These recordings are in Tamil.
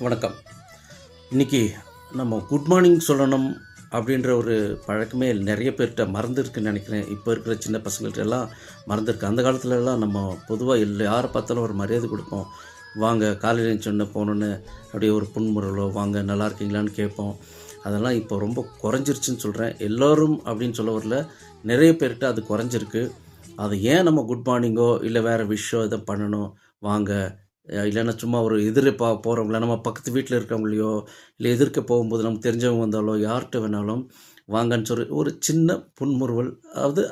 வணக்கம். இன்றைக்கி நம்ம குட் மார்னிங் சொல்லணும் அப்படின்ற ஒரு பழக்கமே நிறைய பேர்கிட்ட மறந்துருக்குன்னு நினைக்கிறேன். இப்போ இருக்கிற சின்ன பசங்கள்ட்ட எல்லாம் மறந்துருக்கு. அந்த காலத்துலலாம் நம்ம பொதுவாக யாரை பார்த்தாலும் ஒரு மரியாதை கொடுப்போம். வாங்க காலையில் எழுந்திரிச்சோன்னே போனோன்னு அப்படியே ஒரு புன்முறுவலோ வாங்க நல்லா இருக்கீங்களான்னு கேட்போம். அதெல்லாம் இப்போ ரொம்ப குறைஞ்சிருச்சுன்னு சொல்கிறேன். எல்லோரும் அப்படின்னு சொல்ல வரல, நிறைய பேர்கிட்ட அது குறைஞ்சிருக்கு. அது ஏன் நம்ம குட் மார்னிங்கோ இல்லை வேறு விஷயம் எதை பண்ணணும் வாங்க, இல்லைன்னா சும்மா ஒரு போகிறவங்கள நம்ம பக்கத்து வீட்டில் இருக்கவங்களையோ இல்லை எதிர்க்க போகும்போது நமக்கு தெரிஞ்சவங்க வந்தாலோ யார்கிட்ட வேணாலும் வாங்கன்னு சொல்லி ஒரு சின்ன புன்முறுவல்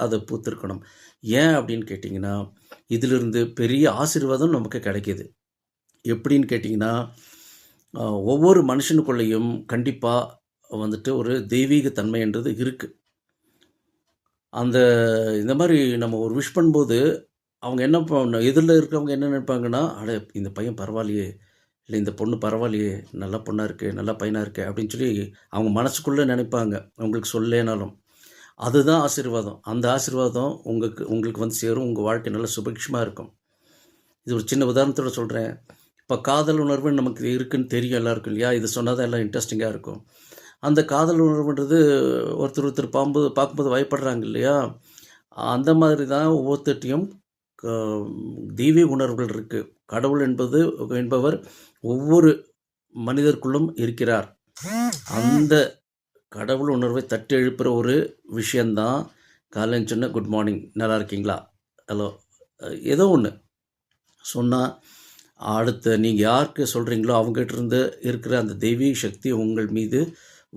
அதை பூத்திருக்கணும். ஏன் அப்படின்னு கேட்டிங்கன்னா, இதிலிருந்து பெரிய ஆசீர்வாதம் நமக்கு கிடைக்கிது. எப்படின்னு கேட்டிங்கன்னா, ஒவ்வொரு மனுஷனுக்குள்ளேயும் கண்டிப்பாக வந்துட்டு ஒரு தெய்வீக தன்மைன்றது இருக்குது. இந்த மாதிரி நம்ம ஒரு விஷ் பண்ணும்போது அவங்க என்ன எதிரில் இருக்கிறவங்க என்ன நினைப்பாங்கன்னா, அட இந்த பையன் பரவாயில்லையே, இல்லை இந்த பொண்ணு பரவாயில்லையே, நல்ல பொண்ணாக இருக்குது, நல்ல பையனாக இருக்குது அப்படின்னு சொல்லி அவங்க மனசுக்குள்ளே நினைப்பாங்க. உங்களுக்கு சொல்லேனாலும். அதுதான் ஆசீர்வாதம். அந்த ஆசீர்வாதம் உங்களுக்கு வந்து சேரும். உங்கள் வாழ்க்கை நல்ல சுபிக்ஷமாக இருக்கும். இது ஒரு சின்ன உதாரணத்தோட சொல்கிறேன். இப்போ காதல் உணர்வு நமக்கு இருக்குன்னு தெரியும் எல்லாருக்கும் இல்லையா? இது சொன்னால் தான் எல்லாம் இன்ட்ரெஸ்டிங்காக இருக்கும். அந்த காதல் உணர்வுன்றது ஒருத்தர் பார்க்கும்போது பயப்படுறாங்க இல்லையா? அந்த மாதிரி தான் ஒவ்வொருத்தட்டையும் தெய்வீக உணர்வுகள் இருக்குது. கடவுள் என்பவர் ஒவ்வொரு மனிதருக்குள்ளும் இருக்கிறார். அந்த கடவுள் உணர்வை தட்டி எழுப்புகிற ஒரு விஷயந்தான் காலையில் சொன்ன குட் மார்னிங், நல்லா இருக்கீங்களா, ஹலோ, ஏதோ ஒன்று சொன்னால் அடுத்து நீங்கள் யாருக்கு சொல்கிறீங்களோ அவங்ககிட்ட இருந்து இருக்கிற அந்த தெய்வீக சக்தி உங்கள் மீது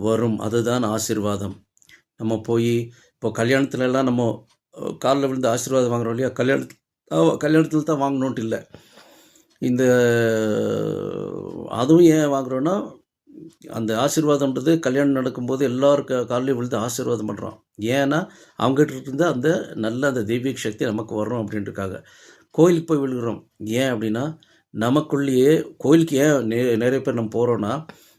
வரும். அதுதான் ஆசீர்வாதம். நம்ம போய் இப்போ கல்யாணத்துலலாம் நம்ம காலில் விழுந்து ஆசீர்வாதம் வாங்குறோம் இல்லையா? கல்யாணத்தில் தான் வாங்கணுன்ட்டு இல்லை. அதுவும் ஏன் வாங்குகிறோன்னா, அந்த ஆசீர்வாதம்ன்றது கல்யாணம் நடக்கும்போது எல்லாருக்கு காலையும் விழுந்து ஆசீர்வாதம் பண்ணுறோம். ஏன்னா அவங்ககிட்ட இருந்து அந்த தெய்வீக சக்தி நமக்கு வரணும் அப்படின்றதுக்காக. கோயிலுக்கு போய் விழுகிறோம். ஏன் அப்படின்னா, நமக்குள்ளேயே கோயிலுக்கு ஏன் நிறைய பேர் நம்ம போகிறோன்னா,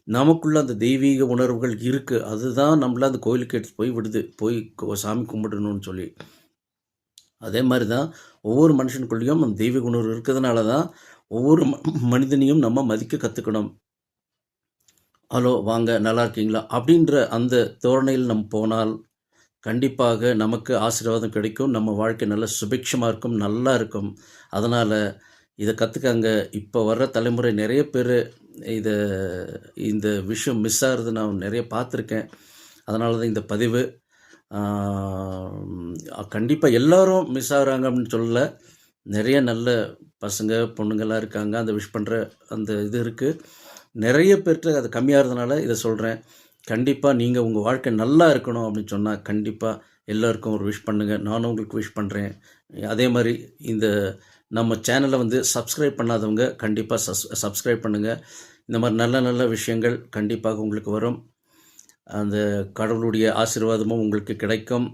நமக்குள்ளே அந்த தெய்வீக உணர்வுகள் இருக்குது. அதுதான் நம்மள அந்த கோயிலுக்கு எடுத்து போய் விடுது. போய் சாமி கும்பிடணும்னு சொல்லி. அதே மாதிரி தான் ஒவ்வொரு மனுஷனுக்குள்ளேயும் அந்த தெய்வீக உணர்வு இருக்கிறதுனால தான் ஒவ்வொரு மனிதனையும் நம்ம மதிக்க கற்றுக்கணும். ஹலோ வாங்க நல்லா இருக்கீங்களா அப்படின்ற அந்த தோரணையில் நம்ம போனால் கண்டிப்பாக நமக்கு ஆசீர்வாதம் கிடைக்கும். நம்ம வாழ்க்கை நல்ல சுபிக்ஷமாக இருக்கும், நல்லா இருக்கும். அதனால் இதை கற்றுக்காங்க. இப்போ வர்ற தலைமுறை நிறைய பேர் இந்த விஷயம் மிஸ் ஆகிறது நான் நிறைய பார்த்துருக்கேன். அதனால தான் இந்த பதிவு. கண்டிப்பாக எல்லோரும் மிஸ் ஆகுறாங்க அப்படின்னு சொல்லலை. நிறைய நல்ல பசங்க பொண்ணுங்கள்லாம் இருக்காங்க. அந்த விஷ் பண்ணுற அந்த இது இருக்குது. நிறைய பேர்கிட்ட அது கம்மியாகிறதுனால இதை சொல்கிறேன். கண்டிப்பாக நீங்கள் உங்கள் வாழ்க்கை நல்லா இருக்கணும் அப்படின்னு சொன்னால் கண்டிப்பாக எல்லோருக்கும் ஒரு விஷ் பண்ணுங்கள். நானும் உங்களுக்கு விஷ் பண்ணுறேன். அதே மாதிரி நம்ம சேனலை வந்து சப்ஸ்கிரைப் பண்ணாதவங்க கண்டிப்பாக சப்ஸ்கிரைப் பண்ணுங்கள். இந்த மாதிரி நல்ல நல்ல விஷயங்கள் கண்டிப்பாக உங்களுக்கு வரும். அந்த கடவுளுடைய ஆசீர்வாதமும் உங்களுக்கு கிடைக்கும்.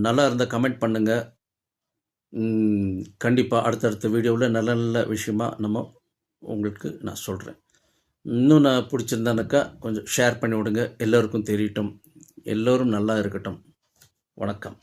நல்லா இருந்தால் கமெண்ட் பண்ணுங்கள். கண்டிப்பாக அடுத்தடுத்த வீடியோவில் நல்ல நல்ல விஷயமாக உங்களுக்கு நான் சொல்கிறேன். இன்னும் நான் பிடிச்சிருந்தானாக்கா கொஞ்சம் ஷேர் பண்ணி விடுங்க. எல்லோருக்கும் தெரியட்டும். எல்லோரும் நல்லா இருக்கட்டும். வணக்கம்.